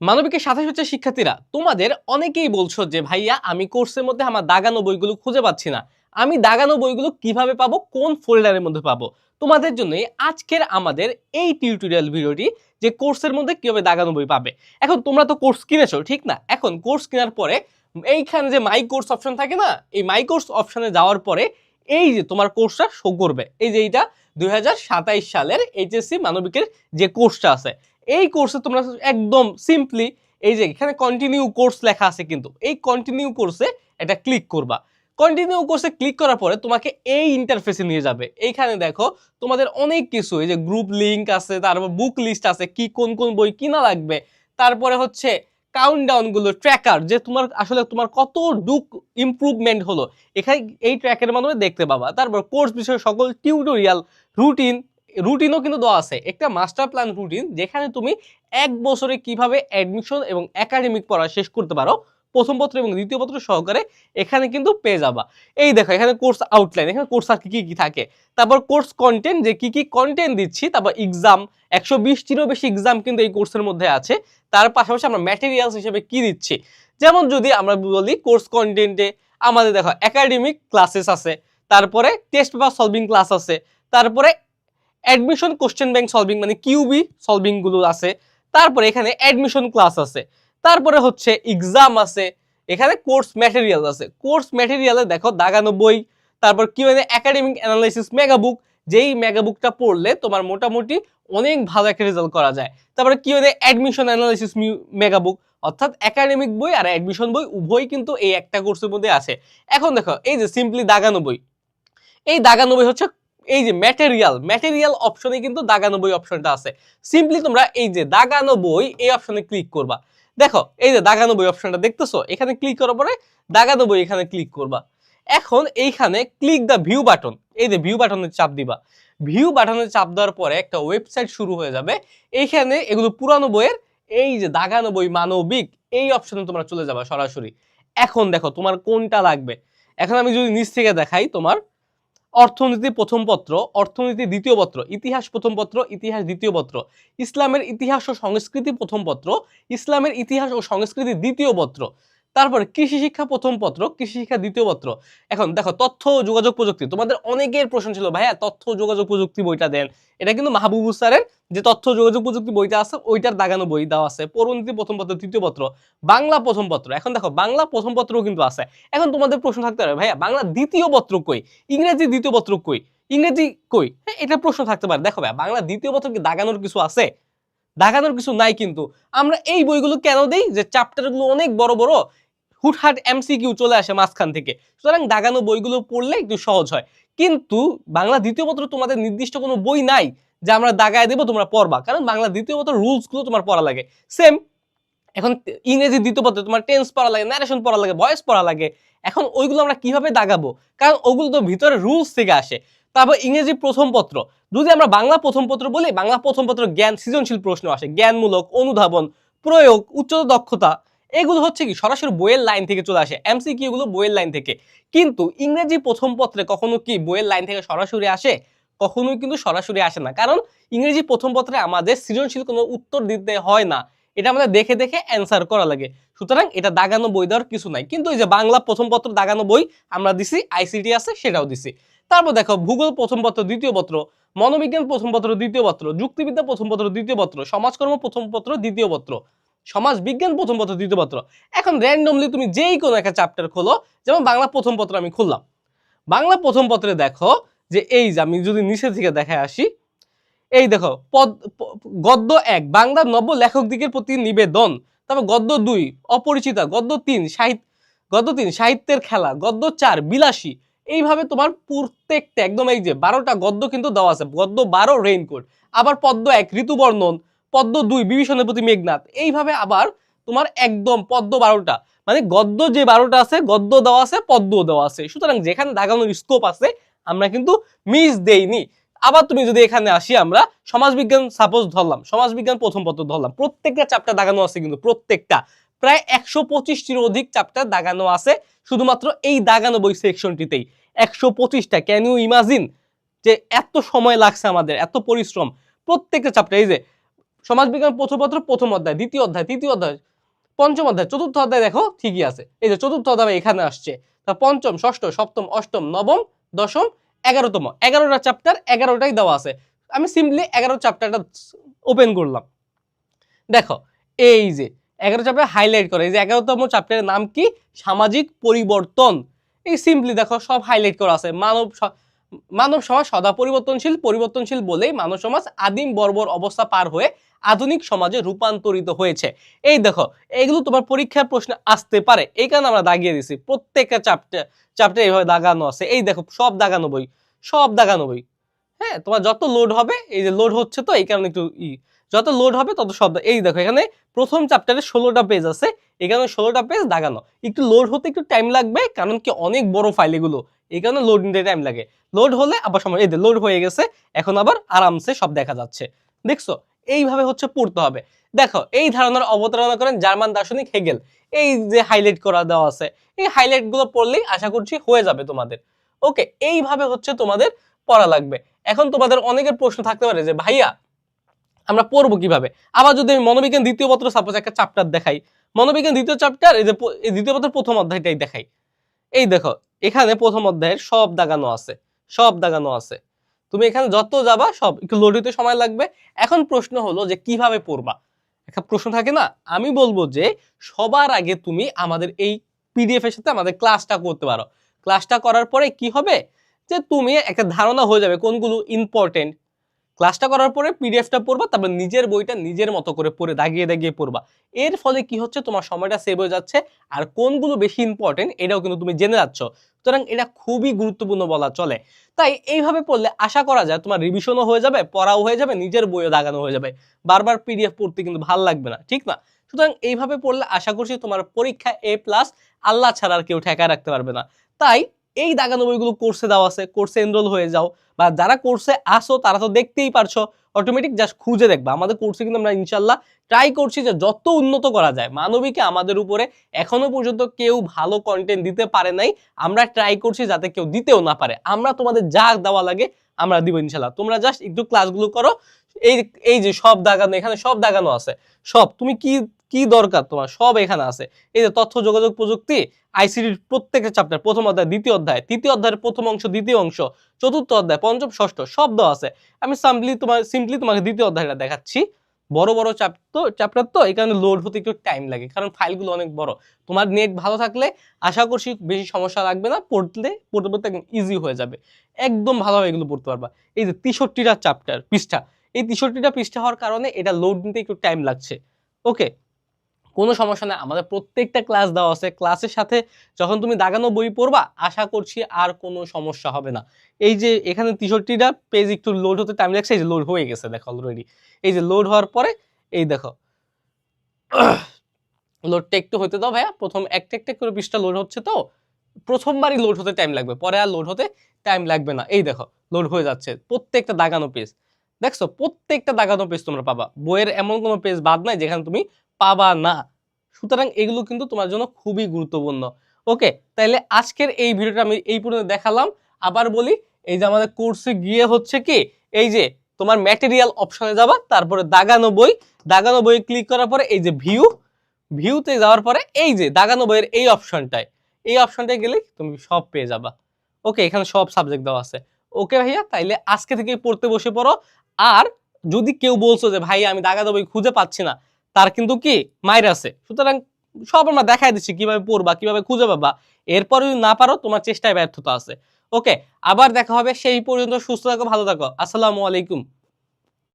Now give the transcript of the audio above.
মানবিকের 27 হচ্ছে শিক্ষার্থীরা, তোমাদের অনেকেই বলছো যে ভাইয়া আমি কোর্সের মধ্যে আমার দাগানো বইগুলো খুঁজে পাচ্ছি না। আমি দাগানো বইগুলো কিভাবে পাবো, কোন ফোল্ডারের মধ্যে পাবো? তোমাদের জন্যই আজকের আমাদের এই টিউটোরিয়াল ভিডিওটি, যে কোর্সের মধ্যে কিভাবে দাগানো বই পাবে। এখন তোমরা তো কোর্স কিনেছো, ঠিক না? এখন কোর্স কেনার পরে এইখানে যে মাই কোর্স অপশন থাকে না, এই মাই কোর্স অপশনে যাওয়ার পরে এই যে তোমার কোর্সটা শো করবে, এই যে এইটা 2027 সালের এইচএসসি মানবিকের যে কোর্সটা আছে, এই কোর্সে তোমরা একদম সিম্পলি এই যে এখানে কন্টিনিউ কোর্স লেখা আছে, কিন্তু এই কন্টিনিউ কোর্সে এটা ক্লিক করবা। কন্টিনিউ কোর্সে ক্লিক করার পরে তোমাকে এই ইন্টারফেসে নিয়ে যাবে। এইখানে দেখো তোমাদের অনেক কিছু, এই যে গ্রুপ লিংক আছে, তারপর বুক লিস্ট আছে, কি কোন কোন বই কিনা লাগবে, তারপরে হচ্ছে কাউন্টডাউন গুলো, ট্র্যাকার, যে তোমার আসলে তোমার কত ডুক ইমপ্রুভমেন্ট হলো এখানে এই ট্র্যাকের মাধ্যমে দেখতে পাবা। তারপর কোর্স বিষয়ে সকল টিউটোরিয়াল, রুটিন, রুটিনও কিন্তু দেওয়া আছে, একটা মাস্টার প্ল্যান রুটিন, যেখানে তুমি এক বছরে কিভাবে অ্যাডমিশন এবং একাডেমিক পড়া শেষ করতে পারো প্রথম পত্র এবং দ্বিতীয় পত্র সহকারে এখানে কিন্তু পেয়ে যাবা। এই দেখো এখানে কোর্স আউটলাইন, এখানে কোর্স আর কি কি থাকে, তারপর কোর্স কন্টেন্ট, যে কি কি কন্টেন্ট দিচ্ছি, তারপর এক্সাম 120টিরও বেশি এক্সাম কিন্তু এই কোর্সের মধ্যে আছে। তার পাশাপাশি আমরা ম্যাটেরিয়ালস হিসেবে কি দিচ্ছি, যেমন যদি আমরা বলি কোর্স কন্টেন্টে আমাদের দেখো একাডেমিক ক্লাসেস আছে, তারপরে টেস্ট পেপার সলভিং ক্লাস আছে, তারপরে অ্যাডমিশন কোশ্চেন ব্যাংক সলভিং মানে কিউবি সলভিং গুলো আছে, তারপরে এখানে অ্যাডমিশন ক্লাস আছে, তারপরে হচ্ছে এক্সাম আছে, এখানে কোর্স ম্যাটেরিয়াল আছে। কোর্স ম্যাটেরিয়ালে দেখো দাগানো বই, তারপর কি মানে একাডেমিক অ্যানালাইসিস মেগাবুক, যেই মেগাবুকটা পড়লে তোমার মোটামুটি অনেক ভালো একটা রেজাল্ট করা যায়। তারপরে কি মানে অ্যাডমিশন অ্যানালাইসিস মেগাবুক, অর্থাৎ একাডেমিক বই আর অ্যাডমিশন বই উভয় কিন্তু এই একটা কোর্সের মধ্যে আছে। এখন দেখো এই যে সিম্পলি দাগানো বই, এই দাগানো বই হচ্ছে এই যে ম্যাটেরিয়াল অপশনে কিন্তু দাগানো বই অপশনটা আছে। সিম্পলি তোমরা এই যে দাগানো বই এই অপশনে ক্লিক করবা। দেখো এই যে দাগানো বই অপশনটা দেখতেছো, এখানে ক্লিক করার পরে দাগানো বই এখানে ক্লিক করবা। এখন এইখানে ক্লিক দা ভিউ বাটন, এই যে ভিউ বাটনে চাপ দিবা। ভিউ বাটনে চাপ দেওয়ার পরে একটা ওয়েবসাইট শুরু হয়ে যাবে। এইখানে এগুলো পুরানো বইয়ের, এই যে দাগানো বই মানবিক এই অপশনে তোমরা চলে যাবা সরাসরি। এখন দেখো তোমার কোনটা লাগবে। এখন আমি যদি নিচ থেকে দেখাই, তোমার অর্থনীতি প্রথম পত্র, অর্থনীতি দ্বিতীয় পত্র, ইতিহাস প্রথম পত্র, ইতিহাস দ্বিতীয় পত্র, ইসলামের ইতিহাস ও সংস্কৃতি প্রথম পত্র, ইসলামের ইতিহাস ও সংস্কৃতি দ্বিতীয় পত্র, তারপরে কৃষি শিক্ষা প্রথম পত্র, কৃষি শিক্ষা দ্বিতীয় পত্র। এখন দেখো তথ্য ও যোগাযোগ প্রযুক্তি, তোমাদের অনেকের প্রশ্ন ছিল ভাইয়া তথ্য ও যোগাযোগ প্রযুক্তি বইটা দেন। এটা কিন্তু মাহবুবুর স্যারের যে তথ্য ও যোগাযোগ প্রযুক্তি বইটা আছে ওইটার দাগানো বই দেওয়া আছে। পরিণতি প্রথম পত্র, তৃতীয় পত্র, বাংলা প্রথম পত্র। এখন দেখো বাংলা প্রথম পত্রও কিন্তু আছে। এখন তোমাদের প্রশ্ন থাকতে পারে ভাইয়া বাংলা দ্বিতীয় পত্র কই, ইংরেজি দ্বিতীয় পত্র কই, ইংরেজি কই? হ্যাঁ, এটা প্রশ্ন থাকতে পারে। দেখো ভাই বাংলা দ্বিতীয় পত্র কি দাগানোর কিছু আছে? দাগানোর কিছু নাই। কিন্তু আমরা এই বইগুলো কেন দেই, যে চ্যাপ্টারগুলো অনেক বড় বড়, হুটহাট এমসিকিউ চলে আসে মাঝখান থেকে, সুতরাং দাগানো বইগুলো পড়লে একটু সহজ হয়। কিন্তু বাংলা দ্বিতীয় পত্র তোমাদের নির্দিষ্ট কোনো বই নাই যে আমরা দাগায় দেবো তোমরা পড়বা, কারণ বাংলা দ্বিতীয় পত্র রুলস গুলো তোমার পড়া লাগে সেম। এখন ইংরেজি দ্বিতীয় পত্রে তোমার টেন্স পড়া লাগে, ন্যারেশন পড়া লাগে, ভয়েস পড়া লাগে। এখন ওইগুলো আমরা কিভাবে দাগাবো, কারণ ওগুলো তো ভিতরে রুলস থেকে আসে। তারপর ইংরেজি প্রথম পত্র, যদি আমরা বাংলা প্রথম পত্র বলি, বাংলা প্রথম পত্র জ্ঞান সৃজনশীল প্রশ্ন আসে, জ্ঞানমূলক, অনুধাবন, প্রয়োগ, উচ্চতর দক্ষতা, এগুলো হচ্ছে কি সরাসরি বইয়ের লাইন থেকে চলে আসে, এমসিকিউ গুলো বইয়ের লাইন থেকে। কিন্তু ইংরেজি প্রথম পত্রে কখনো কি বইয়ের লাইন থেকে সরাসরি আসে? কখনোই কিন্তু সরাসরি আসে না, কারণ ইংরেজি প্রথম পত্রে আমাদের সৃজনশীল কোনো উত্তর দিতে হয় না, এটা আমাদের দেখে দেখে অ্যান্সার করা লাগে। সুতরাং এটা দাগানো বই দেওয়ার কিছু নাই। কিন্তু এই যে বাংলা প্রথম পত্র দাগানো বই আমরা দিছি, আইসিটি আছে সেটাও দিছি। তারপর দেখো ভূগোল প্রথম পত্র দ্বিতীয় পত্র, মনোবিজ্ঞান প্রথম পত্র দ্বিতীয় পত্র, যুক্তিবিদ্যা প্রথম পত্র দ্বিতীয় পত্র, সমাজকর্ম প্রথম পত্র দ্বিতীয় পত্র, সমাজ বিজ্ঞান প্রথম পত্র দ্বিতীয় পত্র। এখন র্যান্ডমলি তুমি যেই কোনো একটা চ্যাপ্টার খোলো, যেমন বাংলা প্রথম পত্র আমি খুললাম। বাংলা প্রথম পত্রে দেখো যে এই যে আমি যদি নিচে থেকে দেখায় আসি, এই দেখো গদ্য 1 বাংলার নব্য লেখক দিকের প্রতি নিবেদন, তারপর গদ্য 2 অপরিচিতা, গদ্য 3 সাহিত্যের খেলা, গদ্য 4 বিলাসী। এইভাবে তোমার প্রত্যেকটা একদম এই যে 12টা গদ্য কিন্তু দেওয়া আছে। গদ্য 12 রেইনকোট, আবার পদ্য 1 ঋতুবর্ণন, পদ্য 2 বিভীষণের প্রতি মেঘনাদ। এইভাবে আবার তোমার একদম পদ্য 12টা, মানে গদ্য যে 12টা আছে গদ্য দেওয়া আছে, পদ্যও দেওয়া আছে। সুতরাং যেখানে দাগানোর স্কোপ আছে আমরা কিন্তু মিস দেইনি। আবার তুমি যদি এখানে আসি, আমরা সমাজবিজ্ঞান সাপোজ ধরলাম, সমাজবিজ্ঞান প্রথম পত্র ধরলাম, প্রত্যেকটা চ্যাপ্টার দাগানো আছে, কিন্তু প্রত্যেকটা প্রায় 125টির অধিক চ্যাপ্টার দাগানো আছে শুধুমাত্র এই দাগানো বই সেকশনটিতেই। 125টা, ক্যান ইউ ইমাজিন যে এত সময় লাগছে আমাদের, এত পরিশ্রম। প্রত্যেকটা চ্যাপ্টার, এই যে সমাজবিজ্ঞান প্রথমপত্র প্রথম অধ্যায়, দ্বিতীয় অধ্যায়, তৃতীয় অধ্যায়, পঞ্চম অধ্যায়, চতুর্থ অধ্যায় দেখো ঠিকই আছে। এই যে চতুর্থ অধ্যায় এখানে আসছে। তা পঞ্চম, ষষ্ঠ, সপ্তম, অষ্টম, নবম, দশম, 11তম, 11টা চ্যাপ্টার, 11টাই দেওয়া আছে। আমি সিম্পলি 11 চ্যাপ্টারটা ওপেন করলাম। দেখো এই যে 11 চ্যাপ্টার হাইলাইট করে, এই যে 11তম চ্যাপ্টারের নাম কি? সামাজিক পরিবর্তন। এই সিম্পলি দেখো সব হাইলাইট করা আছে। মানব সমাজ সদা পরিবর্তনশীল, পরিবর্তনশীল বলেই মানব সমাজ আদিম বর্বর অবস্থা পার হয়ে আধুনিক সমাজে রূপান্তরিত হয়েছে। এই দেখো এগুলো তোমার পরীক্ষার প্রশ্নে আসতে পারে, এই কারণে আমরা দাগিয়ে দিছি। প্রত্যেকটা চ্যাপ্টার এইভাবে দাগানো আছে। এই দেখো সব দাগানো বই, সব দাগানো বই। হ্যাঁ, তোমার যত লোড হবে, এই যে লোড হচ্ছে তো এই কারণে একটু যত লোড হবে তত শব্দ। এই দেখো এখানে প্রথম চ্যাপ্টারে 16টা পেজ আছে, এখানে 16টা পেজ দাগানো। একটু লোড হতে একটু টাইম লাগবে, কারণ কি অনেক বড় ফাইল এগুলো, এই কারণে লোড নিতে টাইম লাগে। লোড হলে আবার সময়, এই যে লোড হয়ে গেছে, এখন আবার আরামসে সব দেখা যাচ্ছে। দেখছো এইভাবে হচ্ছে পড়তে হবে। দেখো এই ধারণার অবতারণা করেন জার্মান দার্শনিক হেগেল। এই যে হাইলাইট করা দেওয়া আছে, এই হাইলাইট গুলো পড়লেই আশা করছি হয়ে যাবে তোমাদের। ওকে, এইভাবে হচ্ছে তোমাদের পড়া লাগবে। এখন তোমাদের অনেকের প্রশ্ন থাকতে পারে যে ভাইয়া আমরা পড়বো কিভাবে? আবার যদি আমি মনোবিজ্ঞান দ্বিতীয় পত্র সাপোজ একটা চ্যাপ্টার দেখাই, মনোবিজ্ঞান দ্বিতীয় চ্যাপ্টার, এই যে দ্বিতীয় পত্রের প্রথম অধ্যায়টাই দেখাই। এই দেখো এখানে প্রথম অধ্যায়ের সব দাগানো আছে, সব দাগানো আছে। তুমি এখানে যত যাবা সব, একটু লোড হতে সময় লাগবে। এখন প্রশ্ন হলো যে কিভাবে পড়বা? একটা প্রশ্ন থাকে না, আমি বলবো যে সবার আগে তুমি আমাদের এই পিডিএফ এর সাথে আমাদের ক্লাসটা করতে পারো। ক্লাসটা করার পরে কি হবে যে তুমি একটা ধারণা হয়ে যাবে কোনগুলো ইম্পর্টেন্ট। ক্লাসটা করার পরে পিডিএফটা পড়বা, তারপর নিজের বইটা নিজের মতো করে পড়ে দাগিয়ে দাগিয়ে পড়বা। এর ফলে কি হচ্ছে, তোমার সময়টা সেভ হয়ে যাচ্ছে, আর কোনগুলো বেশি ইম্পর্টেন্ট এটাও কিন্তু তুমি জেনে যাচ্ছ। সুতরাং এটা খুবই গুরুত্বপূর্ণ বলা চলে। তাই এইভাবে পড়লে আশা করা যায় তোমার রিভিশনও হয়ে যাবে, পড়াও হয়ে যাবে, নিজের বইও দাগানো হয়ে যাবে। বারবার পিডিএফ পড়তে কিন্তু ভালো লাগবে না, ঠিক না? সুতরাং এইভাবে পড়লে আশা করছি তোমার পরীক্ষা A+, আল্লাহ ছাড়া আর কেউ ঠেকায় রাখতে পারবে না। তাই এই দাগানো বইগুলো কোর্সে দেওয়া আছে, কোর্সে এনরোল হয়ে যাও। বা যারা কোর্সে আসো তারা তো দেখতেই পারছো, অটোমেটিক জাস্ট খুঁজে দেখবা। আমাদের কোর্সে কিন্তু আমরা ইনশাল্লাহ ট্রাই করছি যে যত উন্নত করা যায়। মানবিকে আমাদের উপরে এখনো পর্যন্ত কেউ ভালো কন্টেন্ট দিতে পারে নাই, আমরা ট্রাই করছি যাতে কেউ দিতেও না পারে। আমরা তোমাদের যা দেওয়া লাগে আমরা দিব ইনশাল্লাহ। তোমরা জাস্ট একটু ক্লাসগুলো করো। এই এই যে সব দাগানো, এখানে সব দাগানো আছে, সব তুমি কি কি দরকার তোমার সব এখানে আছে। এই যে তথ্য যোগাযোগ প্রযুক্তি, আইসিটির প্রত্যেকটা চ্যাপ্টার, প্রথম অধ্যায়, দ্বিতীয় অধ্যায়, তৃতীয় অধ্যায়ের প্রথম অংশ, দ্বিতীয় অংশ, চতুর্থ অধ্যায়, পঞ্চম, ষষ্ঠ সব দেওয়া আছে। আমি সিম্পলি তোমাকে দ্বিতীয় অধ্যায়টা দেখাচ্ছি। বড় বড় চ্যাপ্টার তো এই কারণে লোড হতে একটু টাইম লাগে, কারণ ফাইলগুলো অনেক বড়। তোমার নেট ভালো থাকলে আশা করছি বেশি সমস্যা লাগবে না, পড়তে একদম ইজি হয়ে যাবে। একদম ভালোভাবে এগুলো পড়তে পারবা। এই যে 63টা চ্যাপ্টার পৃষ্ঠা, এই 63টা পৃষ্ঠা হওয়ার কারণে এটা লোড নিতে একটু টাইম লাগছে। ওকে, কোনো সমস্যা নেই, আমাদের প্রত্যেকটা ক্লাস দেওয়া আছে। ক্লাসের সাথে যখন তুমি দাগানো বই পড়বা আশা করছি আর কোনো সমস্যা হবে না। এই যে এখানে 63টা পেজ একটু লোড হতে টাইম লাগছে, এই যে লোড হয়ে গেছে দেখো অলরেডি। এই যে লোড হওয়ার পরে এই দেখো লোডটা একটু হতে দাও ভাইয়া, প্রথম একটা একটা করে পৃষ্ঠা লোড হচ্ছে তো, প্রথমবারই লোড হতে টাইম লাগবে, পরে আর লোড হতে টাইম লাগবে না। এই দেখো লোড হয়ে যাচ্ছে, প্রত্যেকটা দাগানো পেজ দেখছো, প্রত্যেকটা দাগানো পেজ তোমরা পাবা। বইয়ের এমন কোনো পেজ বাদ নাই যেখানে তুমি পাবা না। সুতরাং এগুলো কিন্তু তোমার জন্য খুবই গুরুত্বপূর্ণ। ওকে, তাইলে আজকের এই ভিডিওটা আমি এই পর্যন্ত দেখালাম। আবার বলি, এই যে আমাদের কোর্সে গিয়ে হচ্ছে কি, এই যে তোমার ম্যাটেরিয়াল অপশনে যাবা, তারপরে দাগানো বই ক্লিক করার পরে এই যে ভিউতে যাওয়ার পরে এই যে দাগানো বইয়ের এই অপশনটায় গেলে তুমি সব পেয়ে যাবা। ওকে, এখানে সব সাবজেক্ট দেওয়া আছে। ওকে ভাইয়া, তাইলে আজকে থেকে পড়তে বসে পড়ো। আর যদি কেউ বলছো যে ভাই আমি দাগানো বই খুঁজে পাচ্ছি না, তার কিন্তু কি মাইর আছে। সুতরাং সব আমরা দেখাই দিচ্ছি কিভাবে পড়বা, কিভাবে খুঁজে পাবা। এরপর যদি না পারো তোমার চেষ্টায় ব্যর্থতা আছে। ওকে, আবার দেখা হবে, সেই পর্যন্ত সুস্থ থাকো, ভালো থাকো। আসসালামু আলাইকুম।